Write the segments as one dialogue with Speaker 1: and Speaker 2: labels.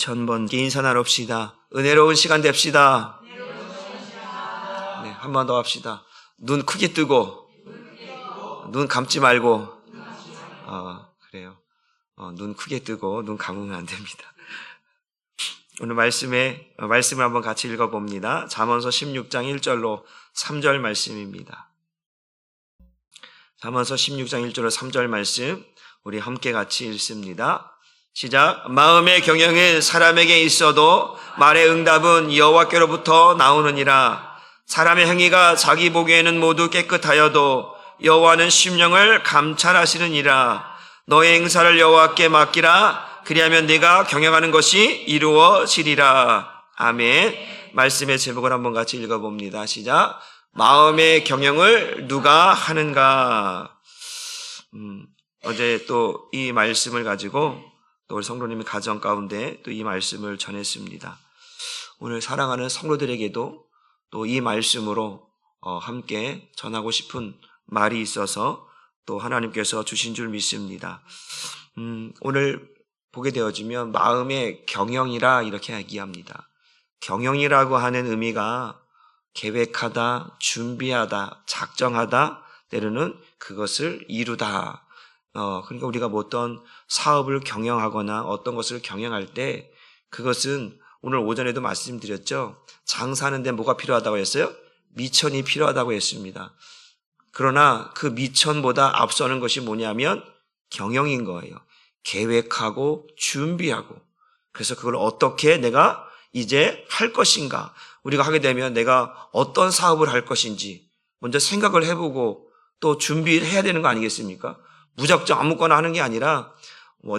Speaker 1: 천번 인사 나눕시다. 은혜로운 시간 됩시다. 네, 한 번 더 합시다. 눈 크게 뜨고 눈 감지 말고. 그래요. 눈 크게 뜨고 눈 감으면 안 됩니다. 오늘 말씀을 한번 같이 읽어봅니다. 잠언서 16장 1절로 3절 말씀입니다. 잠언서 16장 1절로 3절 말씀 우리 함께 같이 읽습니다. 시작. 마음의 경영은 사람에게 있어도 말의 응답은 여호와께로부터 나오느니라. 사람의 행위가 자기 보기에는 모두 깨끗하여도 여호와는 심령을 감찰하시느니라. 너의 행사를 여호와께 맡기라. 그리하면 네가 경영하는 것이 이루어지리라. 아멘. 말씀의 제목을 한번 같이 읽어봅니다. 시작. 마음의 경영을 누가 하는가? 어제 또 이 말씀을 가지고 또 우리 성도님의 가정 가운데 또 이 말씀을 전했습니다. 오늘 사랑하는 성도들에게도 또 이 말씀으로 함께 전하고 싶은 말이 있어서 또 하나님께서 주신 줄 믿습니다. 오늘 보게 되어지면 마음의 경영이라 이렇게 얘기합니다. 경영이라고 하는 의미가 계획하다, 준비하다, 작정하다, 때로는 그것을 이루다. 그러니까 우리가 뭐 어떤 사업을 경영하거나 어떤 것을 경영할 때 그것은 오늘 오전에도 말씀드렸죠. 장사하는데 뭐가 필요하다고 했어요? 미천이 필요하다고 했습니다. 그러나 그 미천보다 앞서는 것이 뭐냐면 경영인 거예요. 계획하고 준비하고. 그래서 그걸 어떻게 내가 이제 할 것인가. 우리가 하게 되면 내가 어떤 사업을 할 것인지 먼저 생각을 해보고 또 준비를 해야 되는 거 아니겠습니까? 무작정 아무거나 하는 게 아니라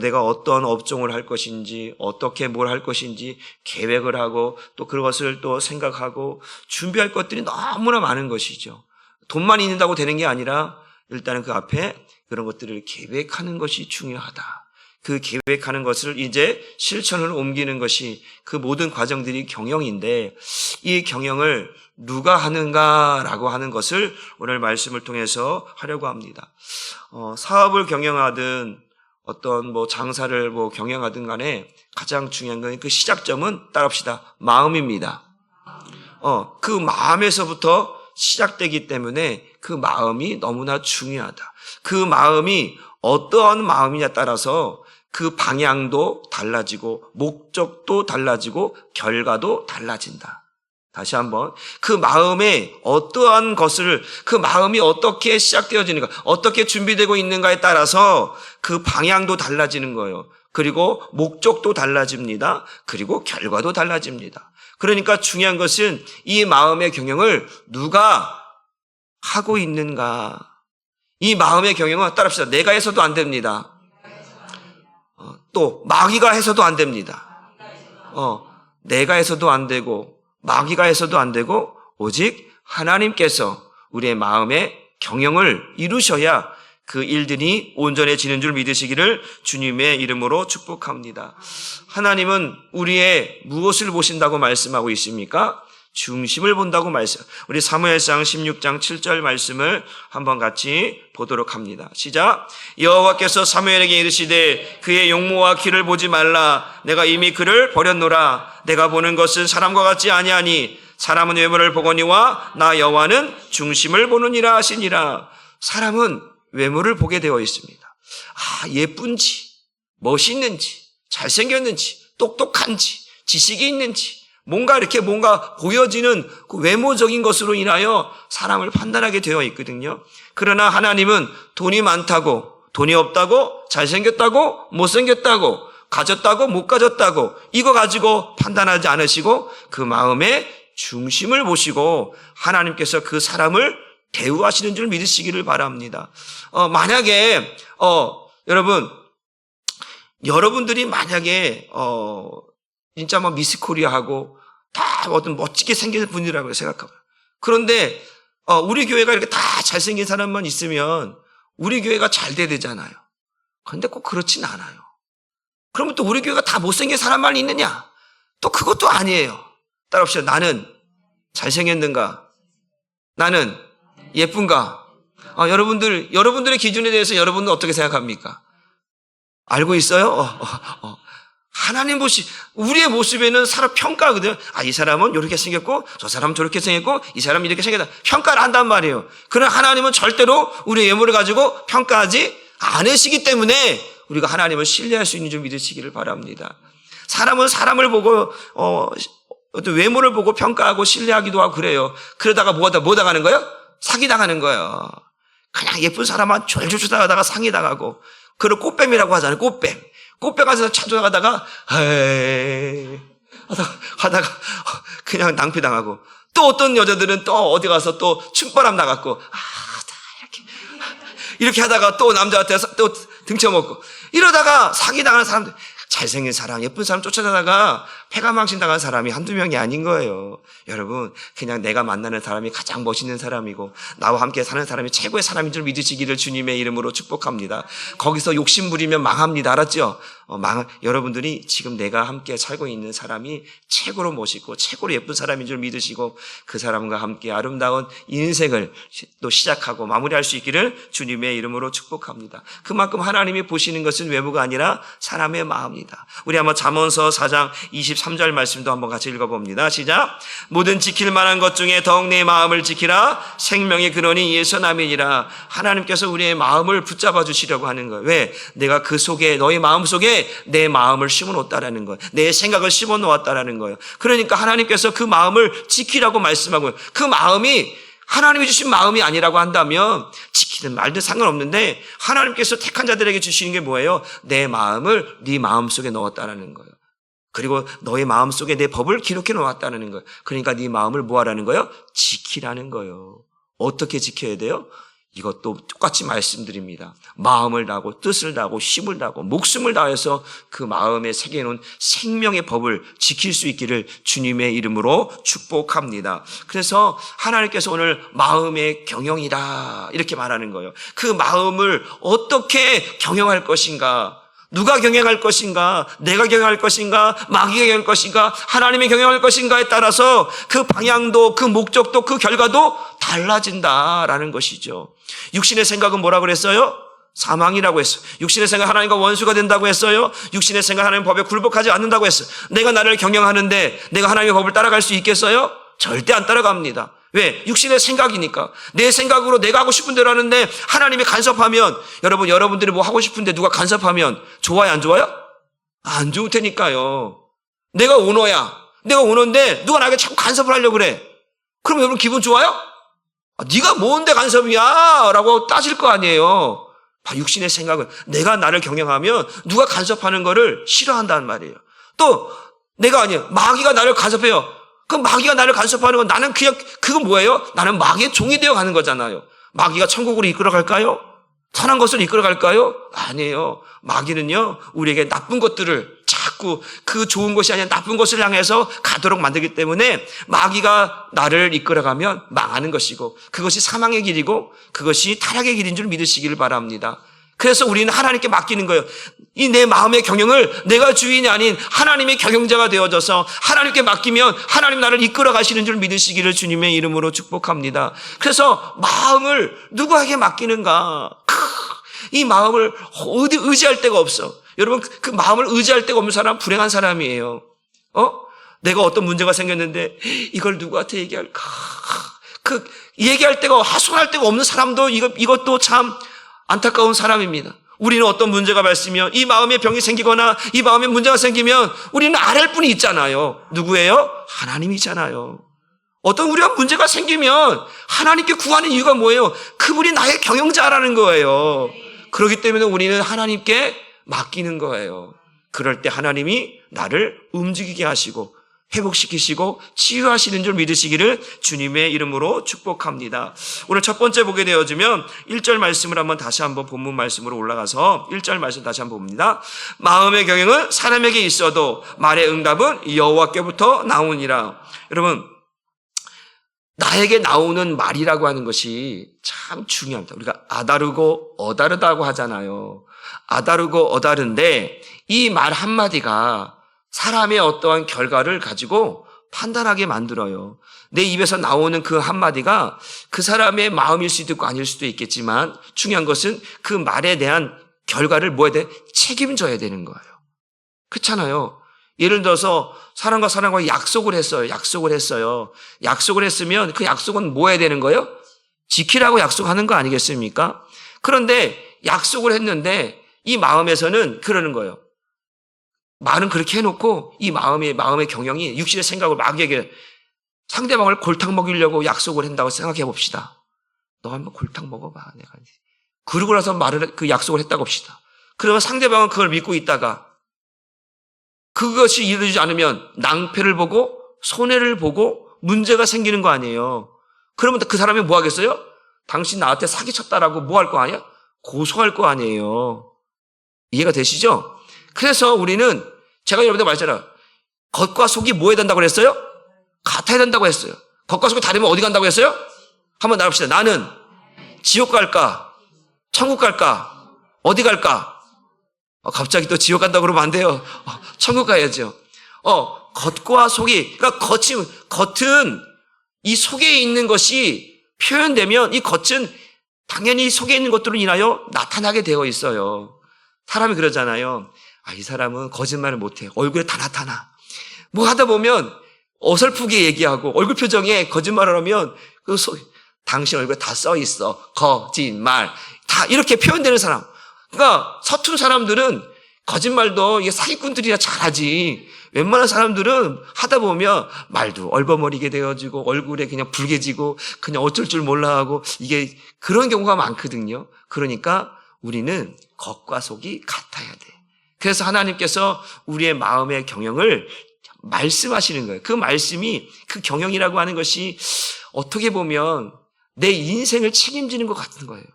Speaker 1: 내가 어떤 업종을 할 것인지 어떻게 뭘 할 것인지 계획을 하고 또 그것을 또 생각하고 준비할 것들이 너무나 많은 것이죠. 돈만 있는다고 되는 게 아니라 일단은 그 앞에 그런 것들을 계획하는 것이 중요하다. 그 계획하는 것을 이제 실천으로 옮기는 것이 그 모든 과정들이 경영인데 이 경영을 누가 하는가라고 하는 것을 오늘 말씀을 통해서 하려고 합니다. 사업을 경영하든 어떤 장사를 경영하든 간에 가장 중요한 건 그 시작점은 따라합시다. 마음입니다. 그 마음에서부터 시작되기 때문에 그 마음이 너무나 중요하다. 그 마음이 어떠한 마음이냐에 따라서 그 방향도 달라지고 목적도 달라지고 결과도 달라진다. 다시 한번 그 마음에 어떠한 것을 그 마음이 어떻게 시작되어지는가 어떻게 준비되고 있는가에 따라서 그 방향도 달라지는 거예요. 그리고 목적도 달라집니다. 그리고 결과도 달라집니다. 그러니까 중요한 것은 이 마음의 경영을 누가 하고 있는가. 이 마음의 경영은 따라합시다. 내가 해서도 안 됩니다. 또 마귀가 해서도 안 됩니다. 내가 해서도 안 되고 마귀가 해서도 안 되고 오직 하나님께서 우리의 마음의 경영을 이루셔야 그 일들이 온전해지는 줄 믿으시기를 주님의 이름으로 축복합니다. 하나님은 우리의 무엇을 보신다고 말씀하고 있습니까? 중심을 본다고 말씀. 우리 사무엘상 16장 7절 말씀을 한번 같이 보도록 합니다. 시작. 여호와께서 사무엘에게 이르시되 그의 용모와 키를 보지 말라. 내가 이미 그를 버렸노라. 내가 보는 것은 사람과 같지 아니하니 사람은 외모를 보거니와 나 여호와는 중심을 보느니라 하시니라. 사람은 외모를 보게 되어 있습니다. 예쁜지, 멋있는지, 잘생겼는지, 똑똑한지, 지식이 있는지 뭔가 보여지는 그 외모적인 것으로 인하여 사람을 판단하게 되어 있거든요. 그러나 하나님은 돈이 많다고, 돈이 없다고, 잘생겼다고, 못생겼다고, 가졌다고, 못 가졌다고 이거 가지고 판단하지 않으시고 그 마음의 중심을 보시고 하나님께서 그 사람을 대우하시는 줄 믿으시기를 바랍니다. 만약에 여러분들이 만약에 진짜 미스 코리아하고 다 어떤 멋지게 생긴 분이라고 생각하고요. 그런데 우리 교회가 이렇게 다 잘생긴 사람만 있으면 우리 교회가 잘 돼야 되잖아요. 그런데 꼭 그렇진 않아요. 그러면 또 우리 교회가 다 못생긴 사람만 있느냐? 또 그것도 아니에요. 따라합시다. 나는 잘생겼는가? 나는 예쁜가? 여러분들의 기준에 대해서 여러분은 어떻게 생각합니까? 알고 있어요? 하나님 우리의 모습에는 사람 평가하거든요. 이 사람은 이렇게 생겼고, 저 사람은 저렇게 생겼고, 이 사람은 이렇게 생겼다. 평가를 한단 말이에요. 그러나 하나님은 절대로 우리의 외모를 가지고 평가하지 않으시기 때문에 우리가 하나님을 신뢰할 수 있는 줄 믿으시기를 바랍니다. 사람은 사람을 보고, 어떤 외모를 보고 평가하고 신뢰하기도 하고 그래요. 그러다가 뭐 당하는 거예요? 사기당하는 거예요. 그냥 예쁜 사람만 졸졸 쫓아가다가 상해당하고, 그걸 꽃뱀이라고 하잖아요. 꽃뱀 가서 찾아가다가 하다가 그냥 낭패당하고, 또 어떤 여자들은 또 어디 가서 또 춤바람 나갔고, 이렇게 하다가 또 남자한테 또 등쳐먹고, 이러다가 사기당하는 사람들, 잘생긴 사람, 예쁜 사람 쫓아다가 패가망신 당한 사람이 한두 명이 아닌 거예요. 여러분, 그냥 내가 만나는 사람이 가장 멋있는 사람이고 나와 함께 사는 사람이 최고의 사람인 줄 믿으시기를 주님의 이름으로 축복합니다. 거기서 욕심 부리면 망합니다. 알았죠? 여러분들이 지금 내가 함께 살고 있는 사람이 최고로 멋있고 최고로 예쁜 사람인 줄 믿으시고 그 사람과 함께 아름다운 인생을 또 시작하고 마무리할 수 있기를 주님의 이름으로 축복합니다. 그만큼 하나님이 보시는 것은 외모가 아니라 사람의 마음이다. 우리 한번 잠언서 4장 23절 말씀도 한번 같이 읽어봅니다. 시작. 모든 지킬 만한 것 중에 더욱 내 마음을 지키라. 생명의 근원이 이에서 남이니라. 하나님께서 우리의 마음을 붙잡아 주시려고 하는 거예요. 왜? 내가 그 속에, 너의 마음 속에 내 마음을 심어 놓았다라는 거예요. 내 생각을 심어 놓았다라는 거예요. 그러니까 하나님께서 그 마음을 지키라고 말씀하고요. 그 마음이 하나님이 주신 마음이 아니라고 한다면 지키든 말든 상관없는데 하나님께서 택한 자들에게 주시는 게 뭐예요? 내 마음을 네 마음속에 넣었다라는 거예요. 그리고 너의 마음속에 내 법을 기록해 놓았다는 거예요. 그러니까 네 마음을 뭐 하라는 거예요? 지키라는 거예요. 어떻게 지켜야 돼요? 이것도 똑같이 말씀드립니다. 마음을 다하고 뜻을 다하고 힘을 다하고 목숨을 다해서 그 마음에 새겨놓은 생명의 법을 지킬 수 있기를 주님의 이름으로 축복합니다. 그래서 하나님께서 오늘 마음의 경영이다 이렇게 말하는 거예요. 그 마음을 어떻게 경영할 것인가? 누가 경영할 것인가? 내가 경영할 것인가? 마귀가 경영할 것인가? 하나님이 경영할 것인가에 따라서 그 방향도 그 목적도 그 결과도 달라진다라는 것이죠. 육신의 생각은 뭐라고 그랬어요? 사망이라고 했어요. 육신의 생각 하나님과 원수가 된다고 했어요. 육신의 생각 하나님의 법에 굴복하지 않는다고 했어요. 내가 나를 경영하는데 내가 하나님의 법을 따라갈 수 있겠어요? 절대 안 따라갑니다. 왜? 육신의 생각이니까. 내 생각으로 내가 하고 싶은 대로 하는데 하나님이 간섭하면, 여러분들이 뭐 하고 싶은데 누가 간섭하면 좋아요, 안 좋아요? 안 좋을 테니까요. 내가 오너야. 내가 오너인데 누가 나에게 자꾸 간섭을 하려고 그래. 그럼 여러분 기분 좋아요? 네가 뭔데 간섭이야? 라고 따질 거 아니에요. 육신의 생각은 내가 나를 경영하면 누가 간섭하는 거를 싫어한다는 말이에요. 또 내가 아니에요. 마귀가 나를 간섭해요. 그 마귀가 나를 간섭하는 건 나는 그냥 그건 뭐예요? 나는 마귀의 종이 되어 가는 거잖아요. 마귀가 천국으로 이끌어갈까요? 선한 것을 이끌어갈까요? 아니에요. 마귀는요 우리에게 나쁜 것들을 자꾸 그 좋은 것이 아니라 나쁜 것을 향해서 가도록 만들기 때문에 마귀가 나를 이끌어가면 망하는 것이고 그것이 사망의 길이고 그것이 타락의 길인 줄 믿으시기를 바랍니다. 그래서 우리는 하나님께 맡기는 거예요. 이 내 마음의 경영을 내가 주인이 아닌 하나님의 경영자가 되어져서 하나님께 맡기면 하나님 나를 이끌어 가시는 줄 믿으시기를 주님의 이름으로 축복합니다. 그래서 마음을 누구에게 맡기는가? 이 마음을 어디 의지할 데가 없어. 여러분 그 마음을 의지할 데가 없는 사람은 불행한 사람이에요. 내가 어떤 문제가 생겼는데 이걸 누구한테 얘기할까? 그 얘기할 데가 하소연할 데가 없는 사람도 이것도 참 안타까운 사람입니다. 우리는 어떤 문제가 발생하면 이 마음에 병이 생기거나 이 마음에 문제가 생기면 우리는 아랠 분이 있잖아요. 누구예요? 하나님이잖아요. 어떤 우리가 문제가 생기면 하나님께 구하는 이유가 뭐예요? 그분이 나의 경영자라는 거예요. 그렇기 때문에 우리는 하나님께 맡기는 거예요. 그럴 때 하나님이 나를 움직이게 하시고 회복시키시고 치유하시는 줄 믿으시기를 주님의 이름으로 축복합니다. 오늘 첫 번째 보게 되어지면 1절 말씀을 한번 다시 한번 본문 말씀으로 올라가서 1절 말씀 다시 한번 봅니다. 마음의 경영은 사람에게 있어도 말의 응답은 여호와께부터 나오니라. 여러분 나에게 나오는 말이라고 하는 것이 참 중요합니다. 우리가 아다르고 어다르다고 하잖아요. 아다르고 어다른데 이 말 한마디가 사람의 어떠한 결과를 가지고 판단하게 만들어요. 내 입에서 나오는 그 한마디가 그 사람의 마음일 수도 있고 아닐 수도 있겠지만 중요한 것은 그 말에 대한 결과를 뭐에 대해 책임져야 되는 거예요. 그렇잖아요. 예를 들어서 사람과 사람과 약속을 했어요. 약속을 했으면 그 약속은 뭐 해야 되는 거예요? 지키라고 약속하는 거 아니겠습니까? 그런데 약속을 했는데 이 마음에서는 그러는 거예요. 말은 그렇게 해놓고 이 마음의 경영이 육신의 생각을 막 얘기해. 상대방을 골탕 먹이려고 약속을 한다고 생각해 봅시다. 너 한번 골탕 먹어봐. 내가. 그러고 나서 그 약속을 했다고 합시다. 그러면 상대방은 그걸 믿고 있다가 그것이 이루어지지 않으면 낭패를 보고 손해를 보고 문제가 생기는 거 아니에요. 그러면 그 사람이 뭐 하겠어요? 당신 나한테 사기쳤다라고 뭐 할 거 아니야? 고소할 거 아니에요. 이해가 되시죠? 그래서 우리는 제가 여러분들 말했잖아요. 겉과 속이 뭐 해야 된다고 그랬어요? 같아야 된다고 했어요. 겉과 속이 다르면 어디 간다고 했어요? 한번 나갑시다. 나는 지옥 갈까? 천국 갈까? 어디 갈까? 갑자기 또 지옥 간다고 그러면 안 돼요. 천국 가야죠. 겉과 속이, 그러니까 겉은 이 속에 있는 것이 표현되면 이 겉은 당연히 속에 있는 것들로 인하여 나타나게 되어 있어요. 사람이 그러잖아요. 이 사람은 거짓말을 못해. 얼굴에 다 나타나. 뭐 하다 보면 어설프게 얘기하고 얼굴 표정에 거짓말을 하면 당신 얼굴에 다 써 있어. 거짓말. 다 이렇게 표현되는 사람. 그러니까 서툰 사람들은 거짓말도 이게 사기꾼들이야 잘하지. 웬만한 사람들은 하다 보면 말도 얼버무리게 되어지고 얼굴에 그냥 붉게지고 그냥 어쩔 줄 몰라 하고 이게 그런 경우가 많거든요. 그러니까 우리는 겉과 속이 같아야 돼. 그래서 하나님께서 우리의 마음의 경영을 말씀하시는 거예요. 그 말씀이 그 경영이라고 하는 것이 어떻게 보면 내 인생을 책임지는 것 같은 거예요.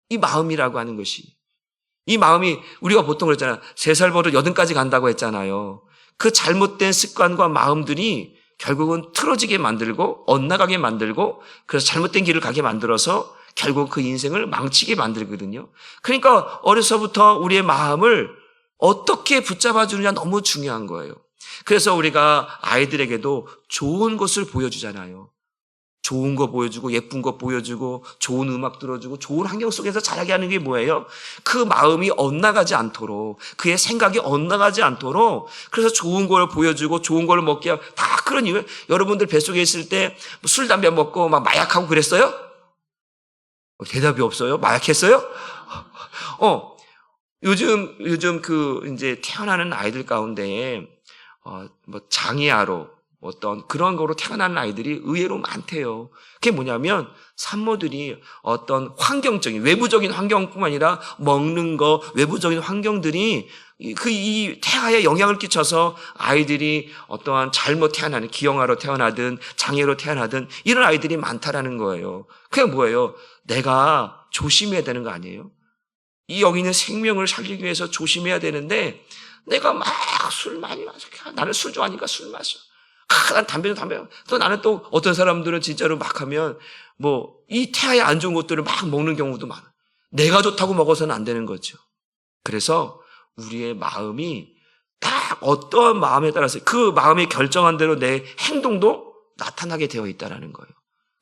Speaker 1: 이 마음이라고 하는 것이. 이 마음이 우리가 보통 그랬잖아요. 3살 버릇 80까지 간다고 했잖아요. 그 잘못된 습관과 마음들이 결국은 틀어지게 만들고 엇나가게 만들고 그래서 잘못된 길을 가게 만들어서 결국 그 인생을 망치게 만들거든요. 그러니까 어려서부터 우리의 마음을 어떻게 붙잡아 주느냐 너무 중요한 거예요. 그래서 우리가 아이들에게도 좋은 것을 보여주잖아요. 좋은 거 보여주고 예쁜 거 보여주고 좋은 음악 들어주고 좋은 환경 속에서 자라게 하는 게 뭐예요? 그 마음이 엇나가지 않도록 그의 생각이 엇나가지 않도록 그래서 좋은 걸 보여주고 좋은 걸 먹게 하고 다 그런 이유. 여러분들 뱃속에 있을 때 술 담배 먹고 막 마약하고 그랬어요? 대답이 없어요? 마약했어요? 요즘 이제 태어나는 아이들 가운데 장애아로 어떤 그런 거로 태어나는 아이들이 의외로 많대요. 그게 뭐냐면 산모들이 어떤 환경적인 외부적인 환경뿐만 아니라 먹는 거 외부적인 환경들이 이 태아에 영향을 끼쳐서 아이들이 어떠한 잘못 태어나는 기형아로 태어나든 장애로 태어나든 이런 아이들이 많다라는 거예요. 그게 뭐예요? 내가 조심해야 되는 거 아니에요? 이 여기 있는 생명을 살리기 위해서 조심해야 되는데 내가 막 술 많이 마셔. 나는 술 좋아하니까 술 마셔. 난 담배. 또 나는 또 어떤 사람들은 진짜로 막 하면 이 태아에 안 좋은 것들을 막 먹는 경우도 많아. 내가 좋다고 먹어서는 안 되는 거죠. 그래서 우리의 마음이 딱 어떠한 마음에 따라서 그 마음이 결정한 대로 내 행동도 나타나게 되어 있다는 거예요.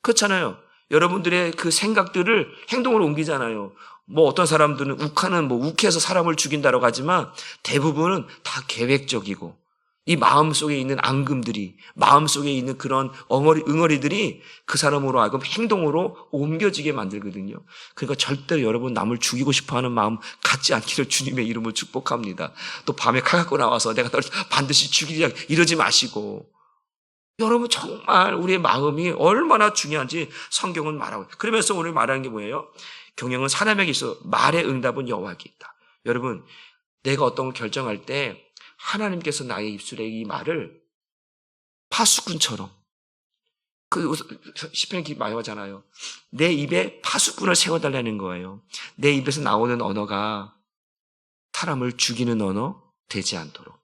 Speaker 1: 그렇잖아요. 여러분들의 그 생각들을 행동으로 옮기잖아요. 어떤 사람들은 욱해서 사람을 죽인다라고 하지만 대부분은 다 계획적이고 이 마음속에 있는 앙금들이 마음속에 있는 그런 응어리들이 그 사람으로 하여금 행동으로 옮겨지게 만들거든요. 그러니까 절대로 여러분 남을 죽이고 싶어하는 마음 갖지 않기를 주님의 이름으로 축복합니다. 또 밤에 칼 갖고 나와서 내가 널 반드시 죽이자 이러지 마시고 여러분 정말 우리의 마음이 얼마나 중요한지 성경은 말하고 있어요. 그러면서 오늘 말하는 게 뭐예요? 경영은 사람에게 있어 말의 응답은 여호와에게 있다. 여러분 내가 어떤 걸 결정할 때 하나님께서 나의 입술에 이 말을 파수꾼처럼 시편이 많이 하잖아요. 내 입에 파수꾼을 세워달라는 거예요. 내 입에서 나오는 언어가 사람을 죽이는 언어 되지 않도록.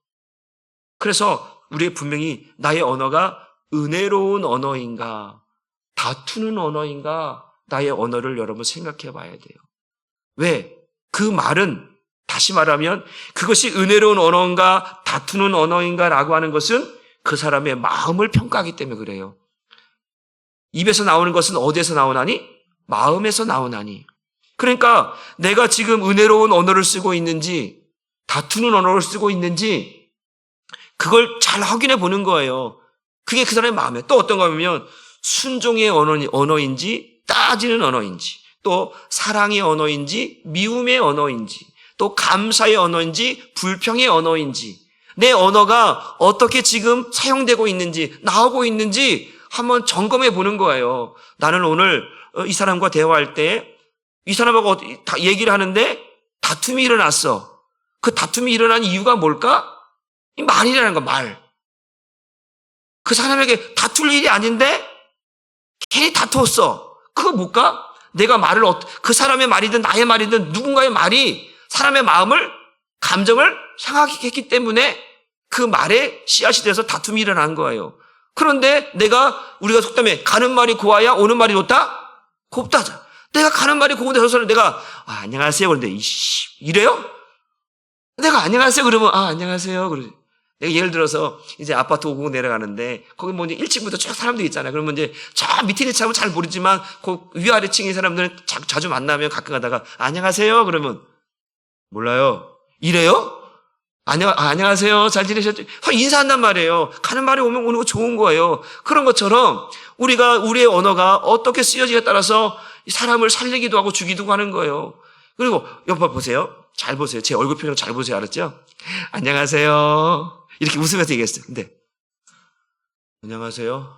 Speaker 1: 그래서 우리의 분명히 나의 언어가 은혜로운 언어인가 다투는 언어인가 나의 언어를 여러분 생각해 봐야 돼요. 왜? 그 말은 다시 말하면 그것이 은혜로운 언어인가 다투는 언어인가 라고 하는 것은 그 사람의 마음을 평가하기 때문에 그래요. 입에서 나오는 것은 어디에서 나오나니? 마음에서 나오나니. 그러니까 내가 지금 은혜로운 언어를 쓰고 있는지 다투는 언어를 쓰고 있는지 그걸 잘 확인해 보는 거예요. 그게 그 사람의 마음이에요. 또 어떤 거냐면 순종의 언어인지 따지는 언어인지, 또 사랑의 언어인지 미움의 언어인지, 또 감사의 언어인지 불평의 언어인지, 내 언어가 어떻게 지금 사용되고 있는지 나오고 있는지 한번 점검해 보는 거예요. 나는 오늘 이 사람과 대화할 때 이 사람하고 얘기를 하는데 다툼이 일어났어. 그 다툼이 일어난 이유가 뭘까? 이 말이라는 거, 말. 그 사람에게 다툴 일이 아닌데 괜히 다투었어. 그거 뭘까? 내가 말을 그 사람의 말이든 나의 말이든 누군가의 말이 사람의 마음을, 감정을 상하게 했기 때문에 그 말에 씨앗이 돼서 다툼이 일어난 거예요. 그런데 우리가 속담에 가는 말이 고와야 오는 말이 좋다? 곱다. 내가 가는 말이 고운데 저 사람 내가 안녕하세요 그런데 이래요? 내가 안녕하세요 그러면 안녕하세요 그러지. 내가 예를 들어서 이제 아파트 5고 내려가는데 거기 뭐 이제 1층부터 쭉 사람들이 있잖아요. 그러면 이제 저 밑에 있는 차는 잘 모르지만 그 위아래층의 사람들은 자주 만나면 가끔 가다가 안녕하세요 그러면 몰라요. 이래요? 안녕하세요. 잘 지내셨죠? 인사한단 말이에요. 가는 말이 오면 오는 거 좋은 거예요. 그런 것처럼 우리의 언어가 어떻게 쓰여지냐에 따라서 사람을 살리기도 하고 죽이기도 하는 거예요. 그리고 옆에 보세요. 잘 보세요. 제 얼굴 표정 잘 보세요. 알았죠? 안녕하세요. 이렇게 웃으면서 얘기했어요. 근데 안녕하세요.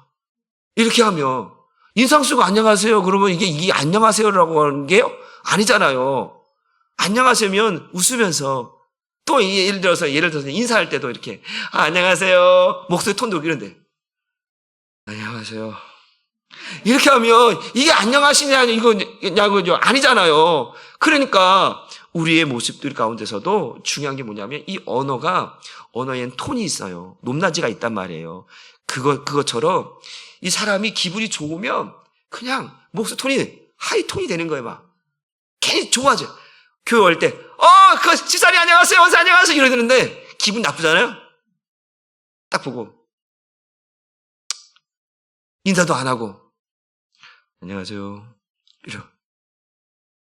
Speaker 1: 이렇게 하면 인상 쓰고 안녕하세요. 그러면 이게 안녕하세요라고 하는 게 아니잖아요. 안녕하세요면 웃으면서 또 예를 들어서 인사할 때도 이렇게 안녕하세요. 목소리 톤도 이런데 안녕하세요. 이렇게 하면 이게 안녕하시냐 이거냐고 아니잖아요. 그러니까 우리의 모습들 가운데서도 중요한 게 뭐냐면 이 언어에는 톤이 있어요. 높낮이가 있단 말이에요. 그것처럼 이 사람이 기분이 좋으면 그냥 목소리 톤이 하이톤이 되는 거예요. 막 괜히 좋아져. 교회 올 때 그 집사님 안녕하세요. 원사 안녕하세요. 이러는데 기분 나쁘잖아요. 딱 보고 인사도 안 하고 안녕하세요. 이러.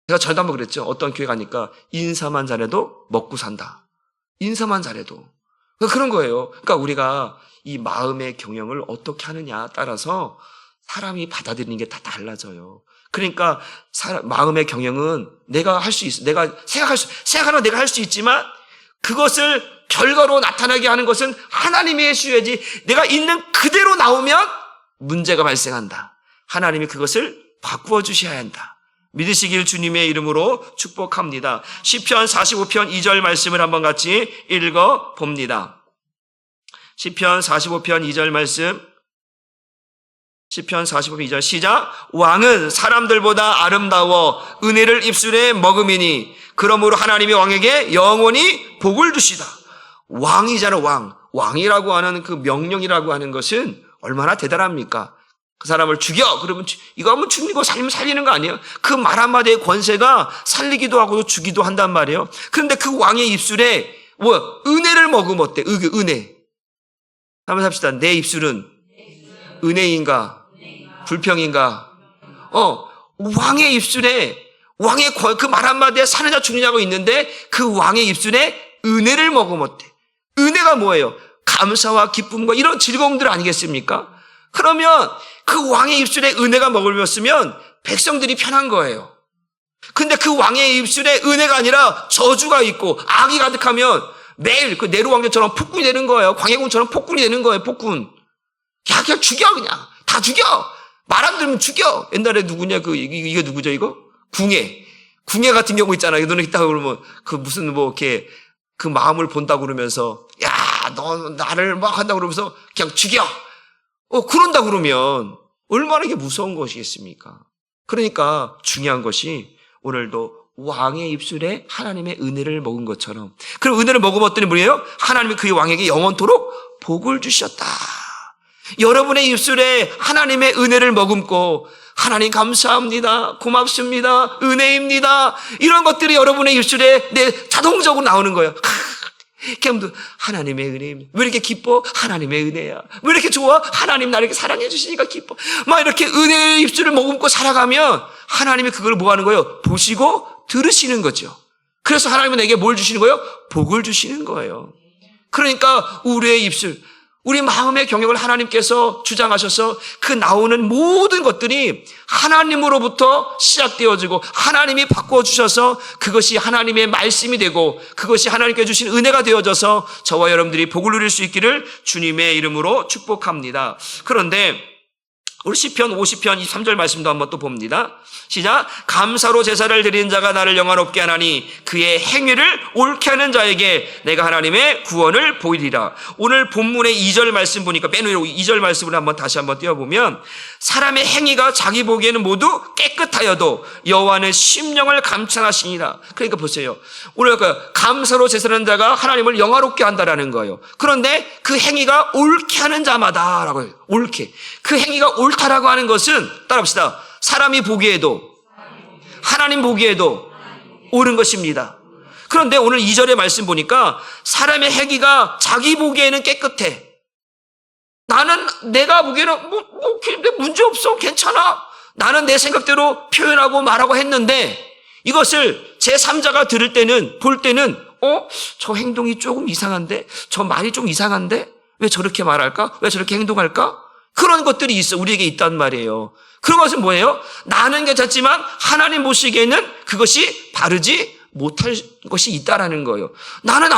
Speaker 1: 제가 전도 한번 그랬죠. 어떤 교회 가니까 인사만 잘해도 먹고 산다. 인사만 잘해도. 그런 거예요. 그러니까 우리가 이 마음의 경영을 어떻게 하느냐 따라서 사람이 받아들이는 게 다 달라져요. 그러니까 마음의 경영은 내가 할 수 있어. 내가 생각하는 내가 할 수 있지만 그것을 결과로 나타나게 하는 것은 하나님이 해주셔야지. 내가 있는 그대로 나오면 문제가 발생한다. 하나님이 그것을 바꾸어 주셔야 한다. 믿으시길 주님의 이름으로 축복합니다. 시편 45편 2절 말씀을 한번 같이 읽어 봅니다. 시편 45편 2절 말씀. 시편 45편 2절 시작. 왕은 사람들보다 아름다워 은혜를 입술에 머금이니 그러므로 하나님이 왕에게 영원히 복을 주시다. 왕이잖아. 왕이라고 하는 그 명령이라고 하는 것은 얼마나 대단합니까? 그 사람을 죽여. 그러면 이거 하면 죽이고 살리면 살리는 거 아니에요? 그 말 한마디의 권세가 살리기도 하고 죽이도 한단 말이에요. 그런데 그 왕의 입술에 은혜를 머금었대. 은혜. 한번 합시다. 내 입술은 은혜인가? 불평인가? 왕의 입술에 왕의 그 말 한마디에 사느냐 죽느냐고 있는데 그 왕의 입술에 은혜를 머금었대. 은혜가 뭐예요? 감사와 기쁨과 이런 즐거움들 아니겠습니까? 그러면 그 왕의 입술에 은혜가 머금었으면 백성들이 편한 거예요. 근데 그 왕의 입술에 은혜가 아니라 저주가 있고 악이 가득하면 매일 그 네로 왕조처럼 폭군이 되는 거예요. 광해군처럼 폭군이 되는 거예요. 폭군. 야, 그냥 죽여, 그냥. 다 죽여. 말 안 들으면 죽여. 옛날에 누구냐, 이게 누구죠, 이거? 궁예. 궁예 같은 경우 있잖아요. 너네 있다고 그러면, 이렇게, 그 마음을 본다고 그러면서, 야, 너 나를 막 한다고 그러면서 그냥 죽여. 그런다 그러면, 얼마나 이게 무서운 것이겠습니까? 그러니까 중요한 것이 오늘도 왕의 입술에 하나님의 은혜를 먹은 것처럼. 그럼 은혜를 먹어봤더니 뭐예요? 하나님이 그의 왕에게 영원토록 복을 주셨다. 여러분의 입술에 하나님의 은혜를 머금고 하나님 감사합니다. 고맙습니다. 은혜입니다. 이런 것들이 여러분의 입술에 자동적으로 나오는 거예요. 하나님의 은혜입니다. 왜 이렇게 기뻐? 하나님의 은혜야. 왜 이렇게 좋아? 하나님 나를 이렇게 사랑해 주시니까 기뻐. 막 이렇게 은혜의 입술을 머금고 살아가면 하나님이 그걸 뭐 하는 거예요? 보시고 들으시는 거죠. 그래서 하나님은 내게 뭘 주시는 거예요? 복을 주시는 거예요. 그러니까 우리의 입술, 우리 마음의 경영을 하나님께서 주장하셔서 그 나오는 모든 것들이 하나님으로부터 시작되어지고 하나님이 바꿔주셔서 그것이 하나님의 말씀이 되고 그것이 하나님께 주신 은혜가 되어져서 저와 여러분들이 복을 누릴 수 있기를 주님의 이름으로 축복합니다. 그런데 우리 시편 50편 23절 말씀도 한번 또 봅니다. 시작. 감사로 제사를 드리는 자가 나를 영화롭게 하나니 그의 행위를 옳게 하는 자에게 내가 하나님의 구원을 보이리라. 오늘 본문의 2절 말씀 보니까 맨 위로 2절 말씀을 한번 다시 한번 띄워보면 사람의 행위가 자기 보기에는 모두 깨끗하여도 여호와는 심령을 감찰하시니라. 그러니까 보세요. 오늘 감사로 제사를 하는 자가 하나님을 영화롭게 한다라는 거예요. 그런데 그 행위가 옳게 하는 자마다라고 해요. 옳게. 그 행위가 옳다라고 하는 것은 따라합시다. 사람이 보기에도 하나님 보기에도 옳은 것입니다. 그런데 오늘 2절의 말씀 보니까 사람의 행위가 자기 보기에는 깨끗해. 나는 내가 보기에는 문제 없어. 괜찮아. 나는 내 생각대로 표현하고 말하고 했는데 이것을 제3자가 들을 때는 볼 때는 저 행동이 조금 이상한데? 저 말이 좀 이상한데? 왜 저렇게 말할까? 왜 저렇게 행동할까? 그런 것들이 있어. 우리에게 있단 말이에요. 그런 것은 뭐예요? 나는 괜찮지만 하나님 보시기에는 그것이 바르지 못할 것이 있다라는 거예요. 나는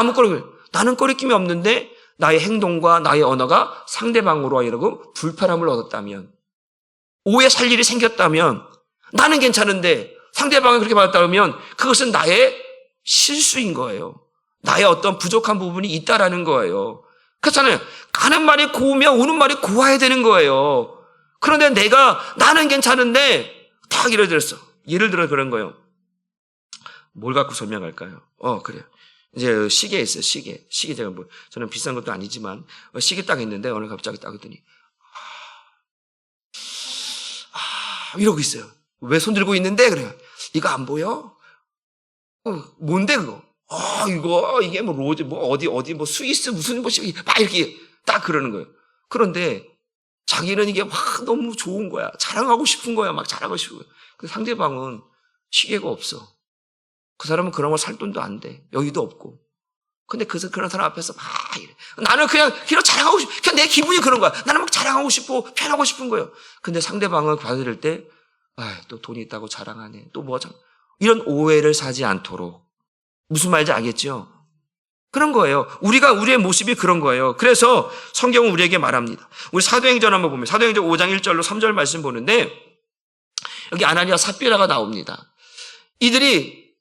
Speaker 1: 나는 꺼리낌이 없는데 나의 행동과 나의 언어가 상대방으로 하여금 불편함을 얻었다면, 오해 살 일이 생겼다면, 나는 괜찮은데 상대방이 그렇게 받았다면 그것은 나의 실수인 거예요. 나의 어떤 부족한 부분이 있다라는 거예요. 그렇잖아요. 가는 말이 고우면 오는 말이 고와야 되는 거예요. 그런데 나는 괜찮은데 딱 예를 들어 그런 거예요. 뭘 갖고 설명할까요? 그래요. 이제 시계 있어요. 시계 제가 저는 비싼 것도 아니지만 시계 딱 있는데 오늘 갑자기 딱 했더니 이러고 있어요. 왜 손 들고 있는데? 그래요. 이거 안 보여? 뭔데 그거? 이게 로즈, 어디, 스위스, 무슨, 막 이렇게 딱 그러는 거예요. 그런데 자기는 이게 막 너무 좋은 거야. 자랑하고 싶은 거야. 막 자랑하고 싶은 거야. 근데 상대방은 시계가 없어. 그 사람은 그런 걸 살 돈도 안 돼. 여기도 없고. 근데 그런 사람 앞에서 막 이래. 나는 그냥 자랑하고 싶어. 그냥 내 기분이 그런 거야. 나는 막 자랑하고 싶고, 표현하고 싶은 거예요. 근데 상대방을 받을 때, 또 돈이 있다고 자랑하네. 또 이런 오해를 사지 않도록. 무슨 말인지 알겠죠? 그런 거예요. 우리의 모습이 그런 거예요. 그래서 성경은 우리에게 말합니다. 우리 사도행전 한번 보면 사도행전 5장 1절로 3절 말씀 보는데 여기 아나니아 삽비라가 나옵니다. 이들의